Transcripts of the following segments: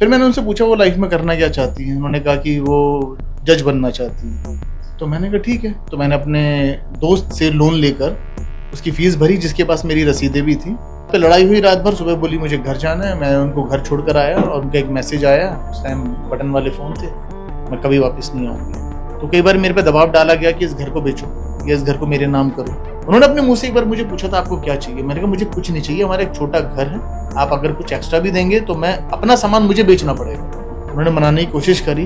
फिर मैंने उनसे पूछा वो लाइफ में करना क्या चाहती हैं। उन्होंने कहा कि वो जज बनना चाहती हैं। तो मैंने कहा ठीक है। तो मैंने अपने दोस्त से लोन लेकर उसकी फीस भरी, जिसके पास मेरी रसीदें भी थी। तो लड़ाई हुई रात भर। सुबह बोली मुझे घर जाना है। मैं उनको घर छोड़कर आया और उनका एक मैसेज आया। उस टाइम बटन वाले फ़ोन थे, मैं कभी वापस नहीं आऊँगी। तो कई बार मेरे पे दबाव डाला गया कि इस घर को बेचो या इस घर को मेरे नाम करो। उन्होंने अपने मुंह से एक बार मुझे पूछा था आपको क्या चाहिए। मैंने कहा मुझे कुछ नहीं चाहिए, हमारा एक छोटा घर है, आप अगर कुछ एक्स्ट्रा भी देंगे तो मैं अपना सामान मुझे बेचना पड़ेगा। उन्होंने मनाने की कोशिश करी,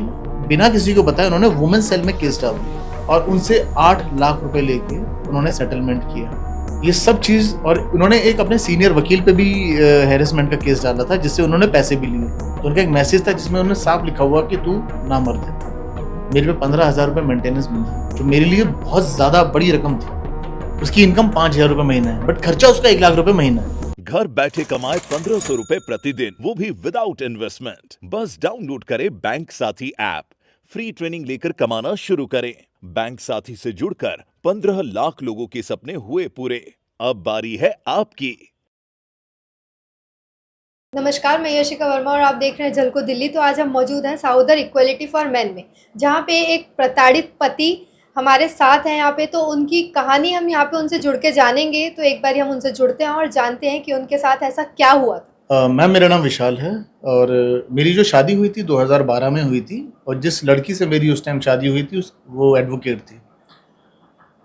बिना किसी को बताए उन्होंने वुमेन सेल में केस डाल दिया और उनसे 8 लाख रुपए लेके उन्होंने सेटलमेंट किया। ये सब चीज, और उन्होंने एक अपने सीनियर वकील पे भी हैरेसमेंट का केस डाला था, जिससे उन्होंने पैसे भी लिए। तो उनका एक मैसेज था जिसमें उन्होंने साफ लिखा हुआ कि तू ना मर दे। मेरे पे 15,000 रुपए मेंटेनेंस मिला, जो मेरे लिए बहुत ज्यादा बड़ी रकम थी। उसकी इनकम 5,000 रुपए महीना है, बट खर्चा उसका 1 लाख रुपए महीना है। घर बैठे कमाए 1500 रुपए प्रतिदिन, वो भी विदाउट इन्वेस्टमेंट। बस डाउनलोड करें बैंक साथी ऐप, फ्री ट्रेनिंग लेकर कमाना शुरू करें। बैंक साथी से जुड़कर 15 लाख लोगों के सपने हुए पूरे। अब बारी है आपकी। नमस्कार, मैं यशिका वर्मा और आप देख रहे हैं झलको दिल्ली। तो आज हम मौजूद हैं साउदर इक्वलिटी फॉर मेन में, जहां पे एक प्रताड़ित पति हमारे साथ हैं यहाँ पे। तो उनकी कहानी हम यहाँ पे उनसे जुड़ के जानेंगे। तो एक बार हम उनसे जुड़ते हैं और जानते हैं कि उनके साथ ऐसा क्या हुआ था। मैम, मेरा नाम विशाल है और मेरी जो शादी हुई थी 2012 में हुई थी, और जिस लड़की से मेरी उस टाइम शादी हुई थी वो एडवोकेट थी।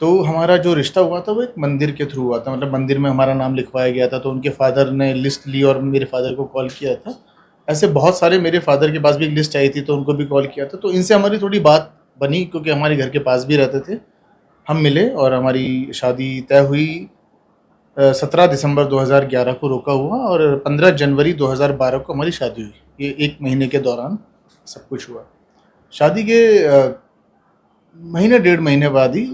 तो हमारा जो रिश्ता हुआ था वो एक मंदिर के थ्रू हुआ था, मतलब मंदिर में हमारा नाम लिखवाया गया था। तो उनके फादर ने लिस्ट ली और मेरे फादर को कॉल किया था। ऐसे बहुत सारे, मेरे फादर के पास भी एक लिस्ट आई थी तो उनको भी कॉल किया था। तो इनसे हमारी थोड़ी बात बनी, क्योंकि हमारे घर के पास भी रहते थे। हम मिले और हमारी शादी तय हुई। 17 दिसंबर 2011 को रोका हुआ और 15 जनवरी 2012 को हमारी शादी हुई। ये 1 महीने के दौरान सब कुछ हुआ। शादी के महीने 1.5 महीने बाद ही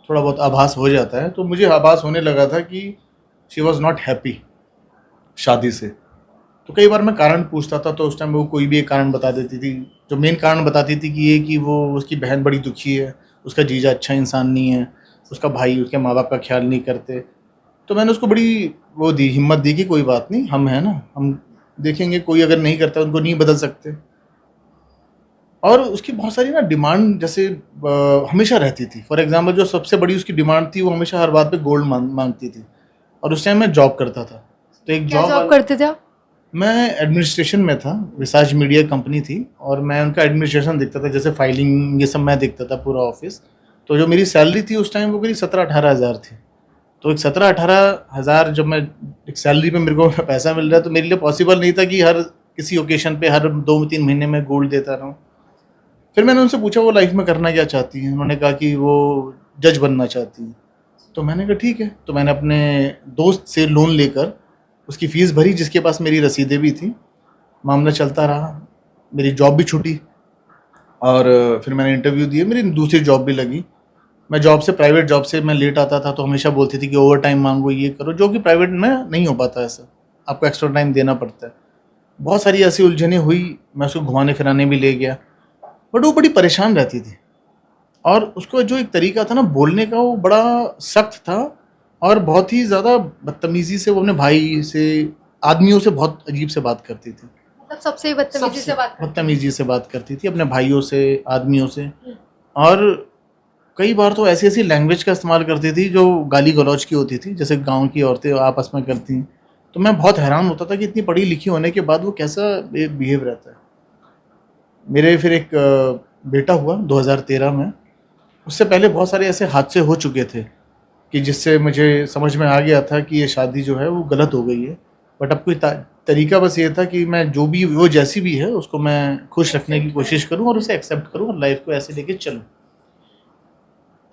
थोड़ा बहुत आभास हो जाता है। तो मुझे आभास होने लगा था कि शी वॉज नॉट हैप्पी शादी से। तो कई बार मैं कारण पूछता था तो उस टाइम वो कोई भी एक कारण बता देती थी। जो मेन कारण बताती थी कि ये कि वो उसकी बहन बड़ी दुखी है, उसका जीजा अच्छा इंसान नहीं है, उसका भाई उसके माँ बाप का ख्याल नहीं करते। तो मैंने उसको बड़ी वो दी, हिम्मत दी कि कोई बात नहीं, हम हैं ना, हम देखेंगे, कोई अगर नहीं करता उनको नहीं बदल सकते। और उसकी बहुत सारी ना डिमांड जैसे हमेशा रहती थी। फॉर एग्जांपल जो सबसे बड़ी उसकी डिमांड थी, वो हमेशा हर बात पे गोल्ड मांगती थी। और उस टाइम मैं जॉब करता था। तो एक क्या जॉब करते थे आप? मैं एडमिनिस्ट्रेशन में था। विसाज मीडिया कंपनी थी और मैं उनका एडमिनिस्ट्रेशन देखता था, जैसे फाइलिंग ये सब मैं देखता था, पूरा ऑफिस। तो जो मेरी सैलरी थी उस टाइम वो करीब 17-18 हज़ार थी। तो एक 17-18 हज़ार जब मैं एक सैलरी पे मेरे को पैसा मिल रहा है, तो मेरे लिए पॉसिबल नहीं था कि हर किसी ओकेशन पे हर 2-3 महीने में गोल्ड देता रहूँ। फिर मैंने उनसे पूछा वो लाइफ में करना क्या चाहती हैं। उन्होंने कहा कि वो जज बनना चाहती हैं। तो मैंने कहा ठीक है। तो मैंने अपने दोस्त से लोन लेकर उसकी फ़ीस भरी, जिसके पास मेरी रसीदें भी थी। मामला चलता रहा, मेरी जॉब भी छूटी और फिर मैंने इंटरव्यू दिए, मेरी दूसरी जॉब भी लगी। मैं जॉब से, प्राइवेट जॉब से मैं लेट आता था तो हमेशा बोलती थी कि ओवर टाइम मांगो, ये करो, जो कि प्राइवेट में नहीं हो पाता। ऐसा आपको एक्स्ट्रा टाइम देना पड़ता है। बहुत सारी ऐसी उलझनें हुई। मैं उसको घुमाने फिराने भी ले गया, बट वो बड़ी परेशान रहती थी। और उसको जो एक तरीका था ना बोलने का, वो बड़ा सख्त था और बहुत ही ज़्यादा बदतमीज़ी से वो अपने भाई से, आदमियों से बहुत अजीब से बात करती थी। मतलब सबसे बदतमीजी से बदतमीजी से बात करती थी, अपने भाइयों से, आदमियों से। और कई बार तो ऐसी ऐसी लैंग्वेज का इस्तेमाल करती थी जो गाली गलौज की होती थी, जैसे गांव की औरतें आपस में करती हैं। तो मैं बहुत हैरान होता था कि इतनी पढ़ी लिखी होने के बाद वो कैसा बिहेव रहता है। मेरे फिर एक बेटा हुआ 2013 में। उससे पहले बहुत सारे ऐसे हादसे हो चुके थे कि जिससे मुझे समझ में आ गया था कि ये शादी जो है वो गलत हो गई है। बट अब कोई तरीका बस ये था कि मैं जो भी, वो जैसी भी है, उसको मैं खुश रखने की कोशिश करूं और उसे एक्सेप्ट करूं और लाइफ को ऐसे लेके चलूं।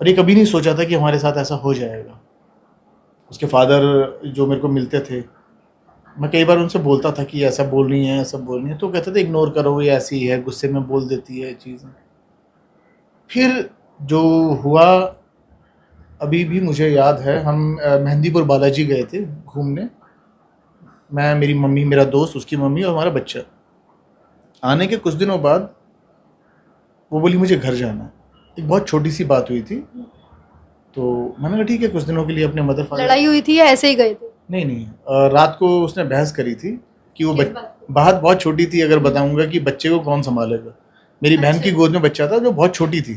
और ये कभी नहीं सोचा था कि हमारे साथ ऐसा हो जाएगा। उसके फादर जो मेरे को मिलते थे, मैं कई बार उनसे बोलता था कि ऐसा बोल रही है, ऐसा बोल रही है, तो कहते थे इग्नोर करो, ये ऐसी है, गुस्से में बोल देती है चीज़ें। फिर जो हुआ अभी भी मुझे याद है। हम मेहंदीपुर बालाजी गए थे घूमने, मैं, मेरी मम्मी, मेरा दोस्त, उसकी मम्मी और हमारा बच्चा। आने के कुछ दिनों बाद वो बोली मुझे घर जाना है। एक बहुत छोटी सी बात हुई थी। तो मैंने कहा ठीक है, कुछ दिनों के लिए अपने मदर फादर। लड़ाई हुई थी या ऐसे ही गए थे? नहीं, रात को उसने बहस करी थी कि वो किस बात बात बहुत छोटी थी, अगर बताऊंगा कि बच्चे को कौन संभालेगा। मेरी बहन की अच्छा। गोद में बच्चा था जो बहुत छोटी थी,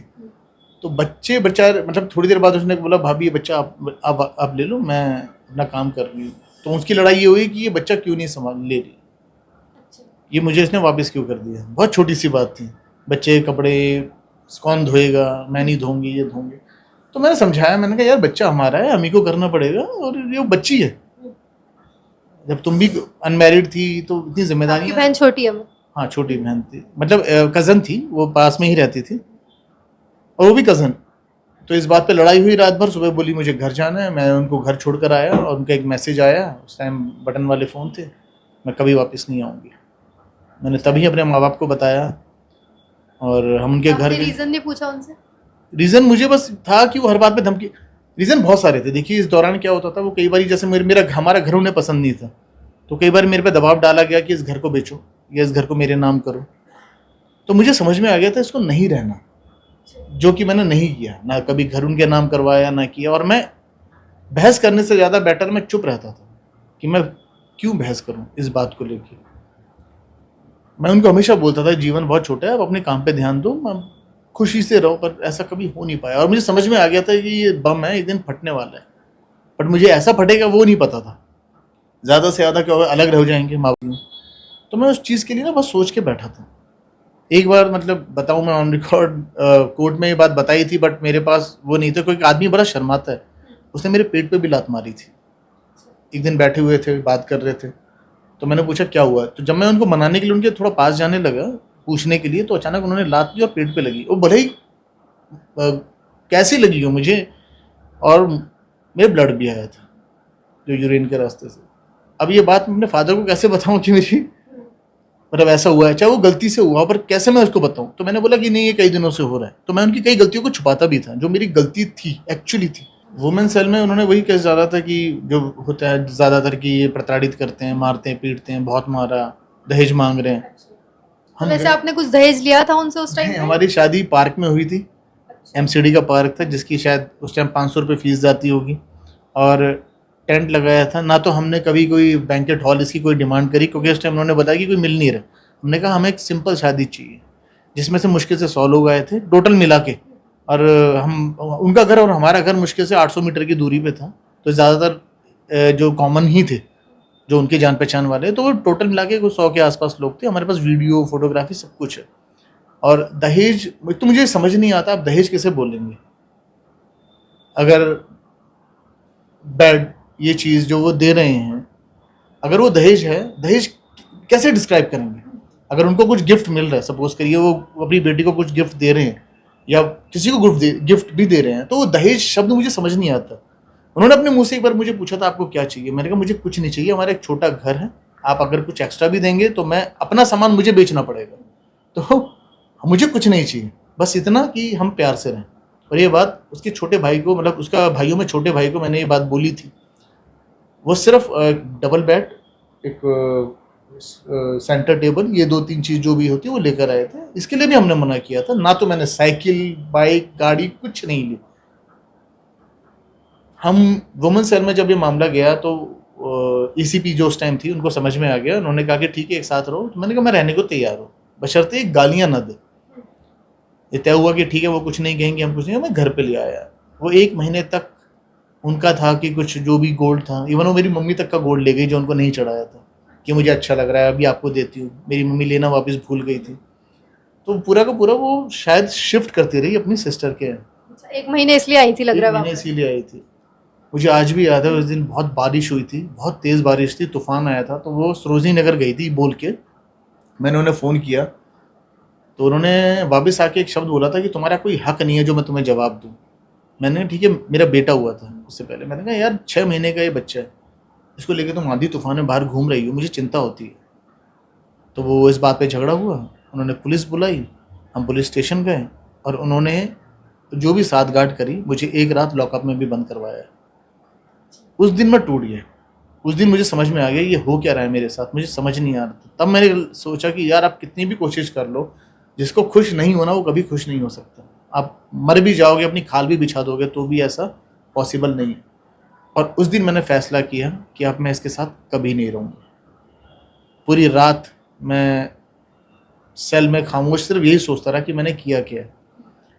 तो बच्चा मतलब थोड़ी देर बाद उसने बोला भाभी ये बच्चा आप ले लो, मैं अपना काम कर रही हूँ। तो उसकी लड़ाई ये हुई कि ये बच्चा क्यों नहीं संभाल ले रही, अच्छा। ये मुझे इसने वापस क्यों कर दिया। बहुत छोटी सी बात थी, बच्चे के कपड़े कौन धोएगा, मैं नहीं धोऊंगी, ये धोंगे। तो मैंने समझाया, मैंने कहा यार बच्चा हमारा है, हम ही को करना पड़ेगा, और ये बच्ची है। जब तुम भी अनमैरिड थी तो इतनी आपकी जिम्मेदारियां। बहन छोटी है। हाँ छोटी बहन थी, मतलब कज़न थी, वो पास में ही रहती थी, और वो भी कज़न। तो इस बात पे लड़ाई हुई रात भर। सुबह बोली मुझे घर जाना है, मैं उनको घर छोड़कर आया, और उनका एक मैसेज आया, उस टाइम बटन वाले फ़ोन थे, मैं कभी वापस नहीं आऊँगी। मैंने तभी अपने माँ बाप को बताया, और हम उनके घर आपने गए। रीजन नहीं पूछा उनसे? रीज़न मुझे बस था कि वो हर बात पे धमकी। रीज़न बहुत सारे थे। देखिए इस दौरान क्या होता था, वो कई बार जैसे हमारा घर उन्हें पसंद नहीं था, तो कई बार मेरे पे दबाव डाला गया कि इस घर को बेचो या इस घर को मेरे नाम करो। तो मुझे समझ में आ गया था इसको नहीं रहना, जो कि मैंने नहीं किया, ना कभी घर उनके नाम करवाया ना किया। और मैं बहस करने से ज़्यादा बेटर मैं चुप रहता था कि मैं क्यों बहस करूं इस बात को लेके। मैं उनको हमेशा बोलता था जीवन बहुत छोटा है, आप अपने काम पे ध्यान दो, खुशी से रहो। पर ऐसा कभी हो नहीं पाया, और मुझे समझ में आ गया था कि ये बम है, एक दिन फटने वाला है, बट मुझे ऐसा फटेगा वो नहीं पता था। ज़्यादा से ज़्यादा क्या होगा, अलग रह जाएंगे माँ बाप। तो मैं उस चीज़ के लिए ना बस सोच के बैठा था। एक बार मतलब बताऊं, मैं ऑन रिकॉर्ड कोर्ट में ये बात बताई थी, बट मेरे पास वो नहीं था। कोई आदमी बड़ा शर्माता है, उसने मेरे पेट पे भी लात मारी थी। एक दिन बैठे हुए थे, बात कर रहे थे, तो मैंने पूछा क्या हुआ। तो जब मैं उनको मनाने के लिए उनके थोड़ा पास जाने लगा पूछने के लिए, तो अचानक उन्होंने लात दी और पेट पे लगी। वो भले ही कैसी लगी हो मुझे, और मेरे ब्लड भी आया था जो यूरिन के रास्ते से। अब ये बात मैं अपने फादर को कैसे बताऊं कि मेरी मतलब ऐसा हुआ है, चाहे वो गलती से हुआ, पर कैसे मैं उसको बताऊं। तो मैंने बोला कि नहीं ये कई दिनों से हो रहा है। तो मैं उनकी कई गलतियों को छुपाता भी था, जो मेरी गलती थी, एक्चुअली थी। वुमेन सेल में उन्होंने वही केस डाला था कि जो होता है ज़्यादातर कि ये प्रताड़ित करते हैं, मारते हैं, पीटते हैं, बहुत मारा, दहेज मांग रहे हैं। तो वैसे आपने कुछ दहेज लिया था उनसे उस टाइम नहीं, पे? हमारी शादी पार्क में हुई थी। एमसीडी का पार्क था, जिसकी शायद उस टाइम 500 रुपये फीस जाती होगी, और टेंट लगाया था। ना तो हमने कभी कोई बैंकेट हॉल इसकी कोई डिमांड करी, क्योंकि उस टाइम उन्होंने बताया कि कोई मिल नहीं रहा। हमने कहा हमें एक सिंपल शादी चाहिए, जिसमें से मुश्किल से 100 लोग आए थे टोटल मिला के। और हम उनका घर और हमारा घर मुश्किल से 800 मीटर की दूरी पे था, तो ज़्यादातर जो कॉमन ही थे, जो उनके जान पहचान वाले, तो वो टोटल मिला के कुछ 100 के आसपास लोग थे। हमारे पास वीडियो, फोटोग्राफी सब कुछ है। और दहेज तो मुझे समझ नहीं आता, आप दहेज कैसे बोलेंगे अगर बैड ये चीज़ जो वो दे रहे हैं, अगर वो दहेज है, दहेज कैसे डिस्क्राइब करेंगे। अगर उनको कुछ गिफ्ट मिल रहा है, सपोज करिए वो अपनी बेटी को कुछ गिफ्ट दे रहे हैं, या किसी को गिफ्ट भी दे रहे हैं, तो वो दहेज शब्द मुझे समझ नहीं आता। उन्होंने अपने मुंह से एक बार मुझे पूछा था आपको क्या चाहिए, मैंने कहा मुझे कुछ नहीं चाहिए, हमारा एक छोटा घर है, आप अगर कुछ एक्स्ट्रा भी देंगे तो मैं अपना सामान मुझे बेचना पड़ेगा, तो मुझे कुछ नहीं चाहिए, बस इतना कि हम प्यार से रहें। और ये बात उसके छोटे भाई को, मतलब उसका भाइयों में छोटे भाई को मैंने ये बात बोली थी। वो सिर्फ डबल बेड, एक सेंटर टेबल, ये 2-3 चीज़ जो भी होती है वो लेकर आए थे। इसके लिए भी हमने मना किया था। ना तो मैंने साइकिल, बाइक, गाड़ी कुछ नहीं ली। हम वुमेन सेल में जब ये मामला गया तो ईसीपी जो उस टाइम थी उनको समझ में आ गया। उन्होंने कहा कि ठीक है एक साथ रहो। तो मैंने कहा मैं रहने को तैयार हूँ, बशर्ते गालियाँ ना दे। ये तय हुआ कि ठीक है वो कुछ नहीं कहेंगे, हम कुछ नहीं। मैं घर पे ले आया। वो 1 महीने तक उनका था कि कुछ जो भी गोल्ड था, इवन वो मेरी मम्मी तक का गोल्ड ले गई जो उनको नहीं चढ़ाया था, कि मुझे अच्छा लग रहा है अभी आपको देती हूँ। मेरी मम्मी लेना वापस भूल गई थी। तो पूरा का पूरा वो शायद शिफ्ट करती रही अपनी सिस्टर के। 1 महीने इसलिए आई थी लग रहा है महीने वापस। इसीलिए आई थी। मुझे आज भी याद है उस दिन बहुत बारिश हुई थी, बहुत तेज़ बारिश थी, तूफान आया था। तो वो सरोजनी नगर गई थी बोल के, मैंने उन्हें फ़ोन किया तो उन्होंने वापस आके एक शब्द बोला था कि तुम्हारा कोई हक नहीं है जो मैं तुम्हें जवाब दूँ। मैंने ठीक है, मेरा बेटा हुआ था उससे पहले। मैंने कहा यार 6 महीने का ये बच्चा है, इसको लेके तुम आंधी तूफान में बाहर घूम रही हो, मुझे चिंता होती है। तो वो इस बात पे झगड़ा हुआ, उन्होंने पुलिस बुलाई, हम पुलिस स्टेशन गए, और उन्होंने जो भी साठगांठ करी, मुझे एक रात लॉकअप में भी बंद करवाया। उस दिन मैं टूट गया। उस दिन मुझे समझ में आ गया ये हो क्या रहा है मेरे साथ, मुझे समझ नहीं आ रहा था। तब मैंने सोचा कि यार आप कितनी भी कोशिश कर लो, जिसको खुश नहीं होना वो कभी खुश नहीं हो सकता। आप मर भी जाओगे, अपनी खाल भी बिछा दोगे, तो भी ऐसा पॉसिबल नहीं है। और उस दिन मैंने फैसला किया कि अब मैं इसके साथ कभी नहीं रहूँगा। पूरी रात मैं सेल में खामोश सिर्फ यही सोचता रहा कि मैंने किया क्या है।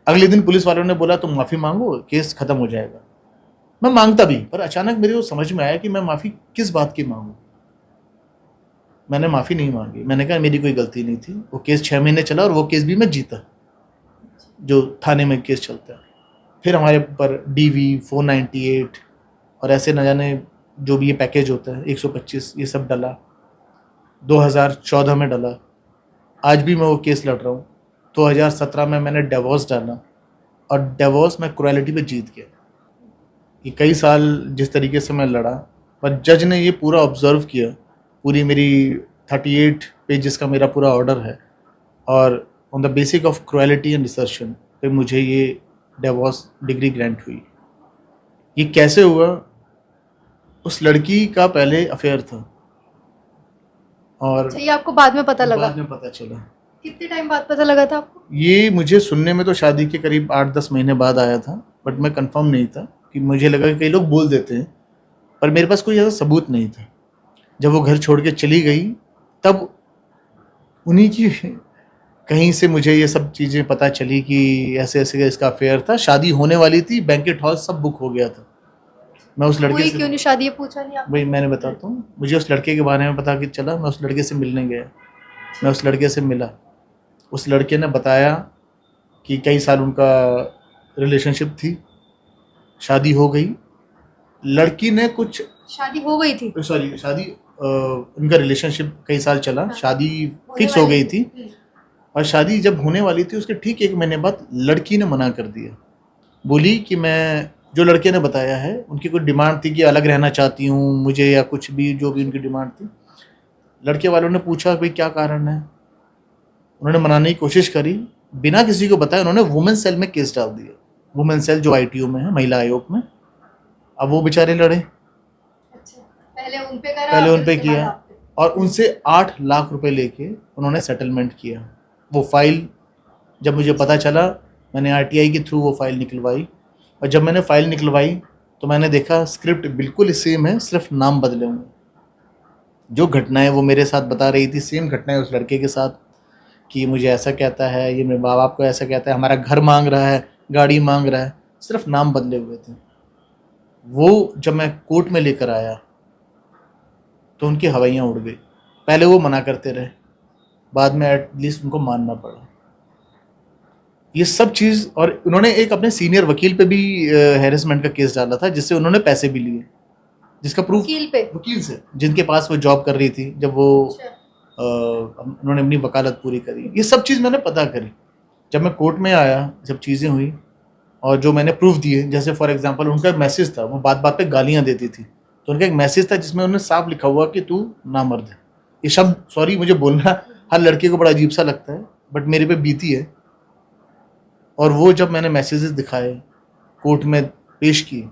अगले दिन पुलिस वालों ने बोला तुम माफ़ी मांगो, केस ख़त्म हो जाएगा। मैं मांगता भी, पर अचानक मेरे को समझ में आया कि मैं माफ़ी किस बात की मांगूं। मैंने माफ़ी नहीं मांगी। मैंने कहा मेरी कोई गलती नहीं थी। वो केस 6 महीने चला और वो केस भी मैं जीता, जो थाने में केस चलता है। फिर हमारे ऊपर DV 498 और ऐसे न जाने जो भी ये पैकेज होता है 125, ये सब डला। 2014 में डला। आज भी मैं वो केस लड़ रहा हूँ। 2017 में मैंने डिवोर्स डाला और डिवोर्स में क्रुएलिटी पे जीत गया। ये कई साल जिस तरीके से मैं लड़ा, पर जज ने ये पूरा ऑब्जर्व किया। पूरी मेरी 38 पेजेस का मेरा पूरा ऑर्डर है और on the basic of cruelty and desertion पे मुझे ये डिवोर्स डिग्री ग्रांट हुई। ये कैसे हुआ? उस लड़की का पहले अफेयर था और अच्छा, ये आपको बाद में पता लगा? बाद में पता चला। कितने टाइम बाद पता लगा था आपको? ये मुझे सुनने में तो शादी के करीब 8-10 महीने बाद आया था, बट मैं कंफर्म नहीं था कि मुझे लगा कि कई लोग बोल देते हैं, पर मेरे पास कोई ऐसा सबूत नहीं था। जब वो घर छोड़ के चली गई तब उन्हीं की कहीं से मुझे ये सब चीज़ें पता चली कि ऐसे ऐसे इसका अफेयर था। शादी होने वाली थी, बैंकेट हॉल सब बुक हो गया था। मैं उस लड़के हुई से, क्यों नहीं शादी, ये पूछा नहीं आपने? वही मैंने बताता हूँ, मुझे उस लड़के के बारे में पता कि चला। मैं उस लड़के से मिलने गया, मैं उस लड़के से मिला। उस लड़के ने बताया कि कई साल उनका रिलेशनशिप थी, शादी हो गई। लड़की ने कुछ, शादी हो गई थी? सॉरी, शादी उनका रिलेशनशिप कई साल चला, शादी होने फिक्स हो वाली गई थी। और शादी जब होने वाली थी उसके ठीक 1 महीने बाद लड़की ने मना कर दिया। बोली कि मैं, जो लड़के ने बताया है, उनकी कोई डिमांड थी कि अलग रहना चाहती हूँ मुझे, या कुछ भी जो भी उनकी डिमांड थी। लड़के वालों ने पूछा भाई क्या कारण है। उन्होंने मनाने की कोशिश करी, बिना किसी को बताए उन्होंने वुमेन सेल में केस डाल दिया। वुमेन सेल जो ITO में है, महिला आयोग में। अब वो बेचारे लड़े, अच्छा, पहले उन पे करा, पहले फिर उन पे उसके बाद किया आप पे। और उनसे 8 लाख रुपए लेके उन्होंने सेटलमेंट किया। वो फाइल जब मुझे पता चला, मैंने RTI के थ्रू वो फाइल निकलवाई। और जब मैंने फाइल निकलवाई तो मैंने देखा स्क्रिप्ट बिल्कुल सेम है, सिर्फ नाम बदले हुए। जो घटनाएं वो मेरे साथ बता रही थी, सेम घटनाएं उस लड़के के साथ, कि मुझे ऐसा कहता है, ये मेरे माँ बाप को ऐसा कहता है, हमारा घर मांग रहा है, गाड़ी मांग रहा है, सिर्फ नाम बदले हुए थे। वो जब मैं कोर्ट में लेकर आया तो उनकी हवाइयाँ उड़ गई। पहले वो मना करते रहे, बाद में एटलीस्ट उनको मानना पड़ा। ये सब चीज़, और उन्होंने एक अपने सीनियर वकील पे भी हैरेसमेंट का केस डाला था, जिससे उन्होंने पैसे भी लिए, जिसका प्रूफ वकील पे? वकील से, जिनके पास वो जॉब कर रही थी जब वो अच्छा। उन्होंने अपनी वकालत पूरी करी। ये सब चीज़ मैंने पता करी। जब मैं कोर्ट में आया, जब चीज़ें हुई और जो मैंने प्रूफ दिए, जैसे फॉर एग्जांपल उनका एक मैसेज था, वो बात बात पे गालियाँ देती थी, तो उनका एक मैसेज था जिसमें उन्होंने साफ लिखा हुआ कि तू नामर्द है। ये शब्द, सॉरी मुझे बोलना हर लड़के को बड़ा अजीब सा लगता है, बट मेरे पे बीती है। और वो जब मैंने मैसेजेस दिखाए, कोर्ट में पेश किए,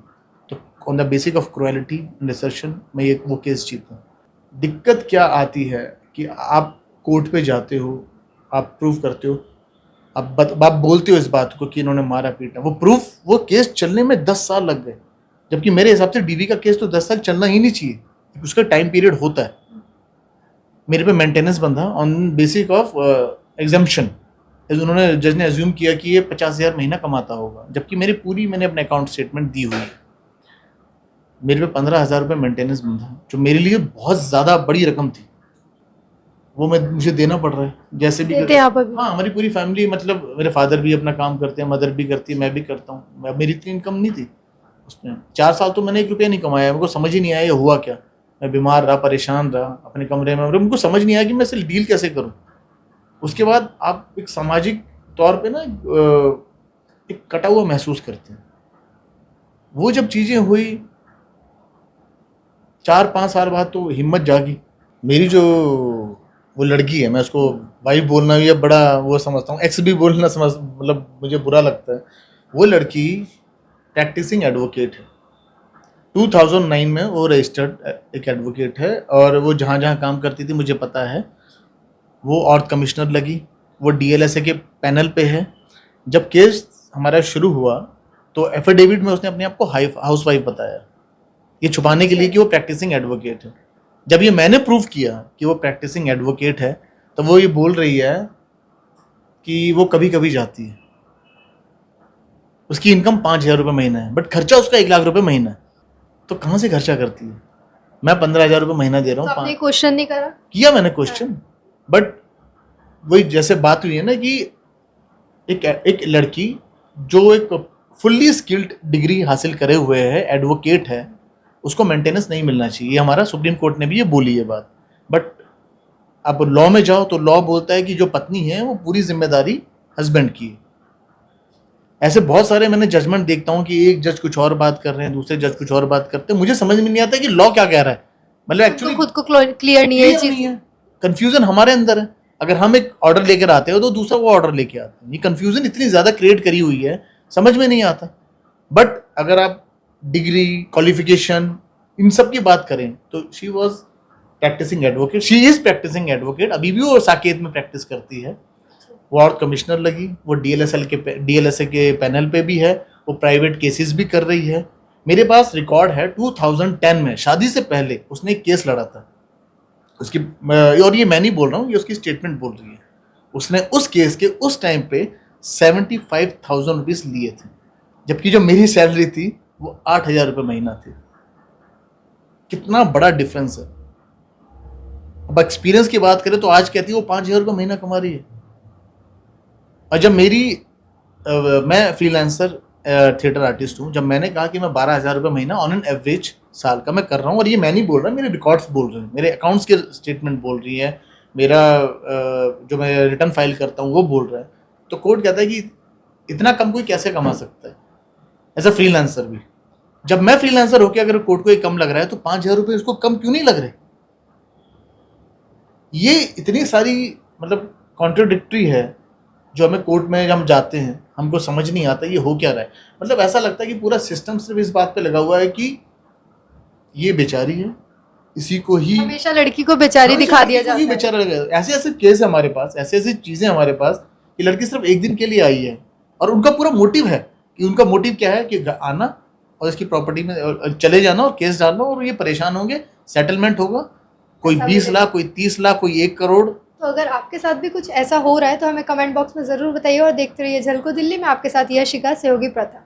तो on the basic of cruelty and desertion मैं ये वो केस जीता। दिक्कत क्या आती है कि आप कोर्ट पे जाते हो, आप प्रूफ करते हो, आप बोलते हो इस बात को कि इन्होंने मारा पीटा, वो प्रूफ, वो केस चलने में 10 साल लग गए। जबकि मेरे हिसाब से DV का केस तो 10 साल चलना ही नहीं चाहिए, उसका टाइम पीरियड होता है। मेरे पे मेंटेनेंस बंधा ऑन बेसिक ऑफ एग्जम्पशन। उन्होंने, जज ने एज्यूम किया कि ये 50,000 महीना कमाता होगा, जबकि मैंने अपने अकाउंट स्टेटमेंट दी हुई है। मेरे पे 15,000 रुपये मेंटेनेंस बंधा, जो मेरे लिए बहुत ज़्यादा बड़ी रकम थी, वो मुझे देना पड़ रहा है। जैसे भी देते हैं आप अभी? हाँ, हमारी पूरी फैमिली, मतलब मेरे फादर भी अपना काम करते हैं, मदर भी करती है, मैं भी करता हूँ। मेरी इतनी इनकम नहीं थी उसमें। 4 साल तो मैंने 1 रुपया नहीं कमाया। मेरे को समझ ही नहीं आया ये हुआ क्या। मैं बीमार रहा, परेशान रहा, अपने कमरे में, मुझको समझ नहीं आया कि मैं इसे डील कैसे करूँ। उसके बाद आप एक सामाजिक तौर पे ना एक कटा हुआ महसूस करते हैं। वो जब चीज़ें हुई 4-5 साल बाद, तो हिम्मत जागी। मेरी जो वो लड़की है, मैं उसको वाइफ बोलना भी अब बड़ा वो समझता हूँ, एक्स भी बोलना मतलब मुझे बुरा लगता है। वो लड़की प्रैक्टिसिंग एडवोकेट है। 2009 में वो रजिस्टर्ड एक एडवोकेट है, और वो जहाँ जहाँ काम करती थी मुझे पता है। वो औरत कमिश्नर लगी, वो DLSA के पैनल पे है। जब केस हमारा शुरू हुआ तो एफिडेविट में उसने अपने आप को हाउस वाइफ बताया, ये छुपाने के लिए कि वो प्रैक्टिसिंग एडवोकेट है। जब ये मैंने प्रूव किया कि वो प्रैक्टिसिंग एडवोकेट है, तो वो ये बोल रही है कि वो कभी कभी जाती है, उसकी इनकम 5,000 रुपये महीना है, बट खर्चा उसका 1 लाख रुपए महीना है। तो कहाँ से खर्चा करती है? मैं 15,000 रुपये महीना दे रहा तो हूँ। आपने क्वेश्चन नहीं करा? किया मैंने क्वेश्चन, बट वही जैसे बात हुई है ना कि एक लड़की जो एक फुल्ली स्किल्ड डिग्री हासिल करे हुए है, एडवोकेट है, उसको मेंटेनेंस नहीं मिलना चाहिए। ये हमारा सुप्रीम कोर्ट ने भी ये बोली है बात। बट अब लॉ में जाओ तो लॉ बोलता है कि जो पत्नी है वो पूरी जिम्मेदारी हस्बैंड की है। ऐसे बहुत सारे मैंने जजमेंट देखता हूँ कि एक जज कुछ और बात कर रहे हैं, दूसरे जज कुछ और बात करते हैं। मुझे समझ में नहीं आता कि लॉ क्या कह रहा है। मतलब एक्चुअली खुद को क्लियर नहीं है ये चीज। कंफ्यूजन हमारे अंदर है। अगर हम एक ऑर्डर लेकर आते हो तो दूसरा वो ऑर्डर लेके आते हैं। ये कंफ्यूजन इतनी ज्यादा क्रिएट करी हुई है, समझ में नहीं आता। बट अगर आप डिग्री, क्वालिफिकेशन, इन सब की बात करें तो she was practising advocate, she is practising advocate. अभी भी वो साकेत में प्रैक्टिस करती है। वो और कमिश्नर लगी, वो डीएलएसए के पैनल पे भी है, वो प्राइवेट केसेस भी कर रही है। मेरे पास रिकॉर्ड है 2010 में, शादी से पहले उसने एक केस लड़ा था उसकी, और ये मैं नहीं बोल रहा हूँ, ये उसकी स्टेटमेंट बोल रही है। उसने उस केस के उस टाइम पे 75,000 रुपीज लिए थे, जबकि जो मेरी सैलरी थी वो 8,000 रुपये महीना थी। कितना बड़ा डिफरेंस है। अब एक्सपीरियंस की बात करें तो आज कहती है वो 5,000 रुपये महीना कमा रही है। और जब मैं फ्रीलांसर थिएटर आर्टिस्ट हूँ, जब मैंने कहा कि मैं 12,000 रुपये महीना ऑन एन एवरेज साल का मैं कर रहा हूँ, और ये मैं नहीं बोल रहा, मेरे रिकॉर्ड्स बोल रहे हैं, मेरे अकाउंट्स के स्टेटमेंट बोल रही है, मेरा जो मैं रिटर्न फाइल करता हूँ वो बोल रहा है, तो कोर्ट कहता है कि इतना कम कोई कैसे कमा सकता है एज अ फ्रीलांसर भी। जब मैं फ्रीलांसर होकर अगर कोर्ट को ये कम लग रहा है तो 5,000 रुपये उसको कम क्यों नहीं लग रहे? ये इतनी सारी मतलब कॉन्ट्रोडिक्टरी है जो हमें कोर्ट में जब हम जाते हैं हमको समझ नहीं आता ये हो क्या रहा है। मतलब ऐसा लगता है कि पूरा सिस्टम सिर्फ इस बात पे लगा हुआ है कि ये बेचारी है, इसी को ही हमेशा लड़की को बेचारी दिखा दिया जाता है। बेचारा ऐसे ऐसे केस है हमारे पास, ऐसे ऐसी चीजें हमारे पास कि लड़की सिर्फ एक दिन के लिए आई है और उनका पूरा मोटिव है कि उनका मोटिव क्या है कि आना और इसकी प्रॉपर्टी में चले जाना और केस डालना, और ये परेशान होंगे, सेटलमेंट होगा, कोई 20 लाख, कोई 30 लाख, कोई 1 करोड़। तो अगर आपके साथ भी कुछ ऐसा हो रहा है तो हमें कमेंट बॉक्स में जरूर बताइए, और देखते रहिए झलको दिल्ली में। आपके साथ यशिका, सहयोगी प्रथा।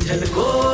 झलको